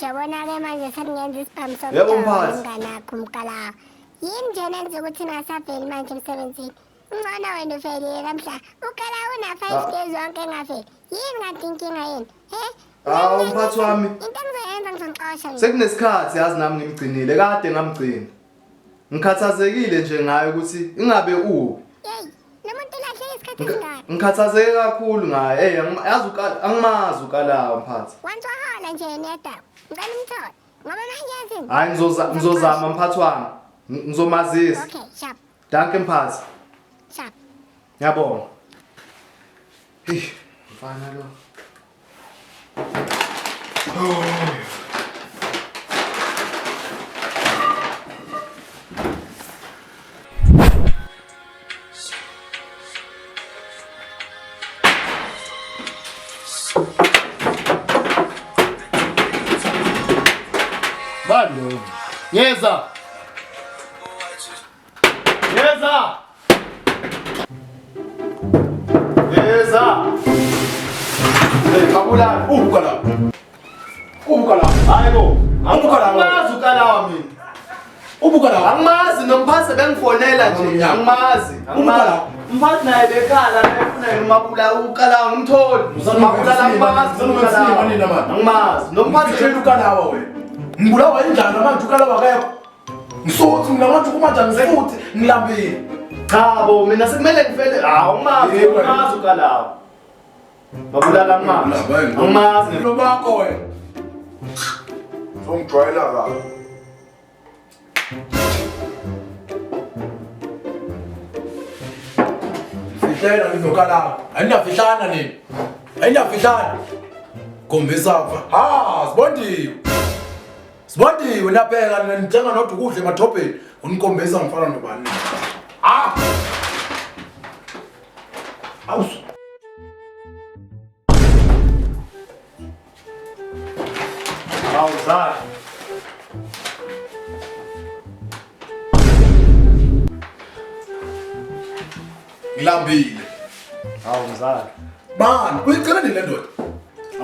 Jabona-ke manje sekungenza isiphambano Yebo, mphathi. umnganakho umkalayo. Yini njena enza ukuthi ningasaveli manje emsebenzini? Ungcono wena uvelile namhla. Ukalayo una-5 days wonke engaveli. Yini kanti inkinga yini? Hawu mphathi wami. Into engizoyenza ngizonixosha mina. Sekunesikhathi yazi nami ngimgcinile kade ngamgcina. Ngikhathazekile nje ngayo ukuthi ingabe uphi. Yeyi, lo muntu ulahle isikhathi esingaka. Ngikhathazeke kakhulu ngaye. Yazi angimazi ukalayo mphathi. Once wahola nje neda. Ngicela umthole. Ngoba manje yazini. Hayi ngizozama mphathi wami. Ngizomazisa. Okay, sharp. Danke mphathi. Sharp. Ngiyabonga. Mfana lo. Balo. Yeza. Yeza. Yeza. Kabulani. Ubuka la. Ubuka la. Hayibo. Ubuka la. Angimazi ukalayo mina. Ubuka la. Angimazi nomphathi bengifonela nje. Angimazi. Ubuka. Mphathi naye bekhala efuna ngimabula ukalayo ngimtholi. Mabulala angimazi. Angimazi. Nomphathi Uthela ukalawa wena. Ngibulawa injani manje ukalawa akekho. Ngisothi mina manje kumanje ngifuthi ngilambile. Cha bo mina sekumele ngivele. Hawu angimazi ukalayo. Mabulala angimazi. Angimazi. Lo bakho wena. Ngijwayela la. Fihlena nginokalawa. Ayinafihlana nini? Ayinafihlana. Khombisa fa. Sibondiwe. Sibondiwe napheka nithenga nodwa ukudla emathopeni. Unikombisa ngifana nobani. Awusu. Hawu zala. Ngilambile. Hawu mzala. Bani, uyicela nini le ndoda?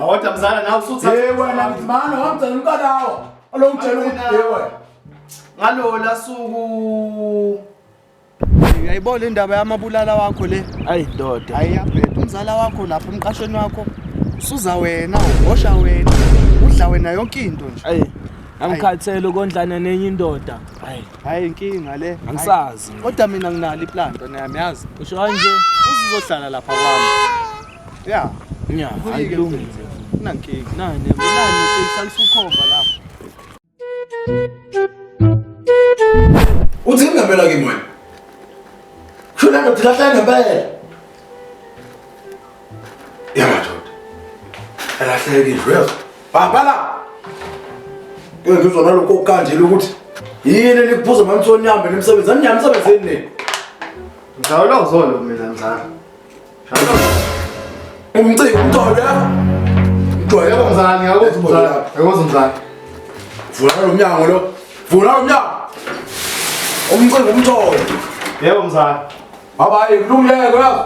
Awodwa mzala nawe usutha. Wena ngizimana wamthatha umkalawa. Alo ngitshela ukuthi wena. Ngalola suku. Uyayibona indaba yamabulala wakho le? Ayi ndoda. Ayiyaphethe umzala wakho lapha umqashweni wakho. Usuza wena, ugosha wena. Udla wena yonke into nje. Ayi angikhathele ukondlana nenye indoda. Hayi inkinga le. Angisazi. Kodwa mina nginalo iplan nto nami yazi. Usho kanje Uzohlala lapha kwami. Ya. nya ayilungile. Kunankinga. Nani sisukhomba lapha. Uthi ngempela kimi wena. Shona ndo thilahle ngempela. Yamadoda. Elahleke real. Bambala. Ngizona lokho kanje ukuthi yini nikuphuza mamthoni yami nemsebenzi anyami emsebenzini nini? Ngizawula uzolo mina mzala. Umciko umthole lapha. Yebo mzala ngiyakuzwa mzala. Yebo mzala. Vula lo mnyango lo. Vula lo mnyango. Umciko umthole. Yebo mzala. Bye bye kulungileke yazi.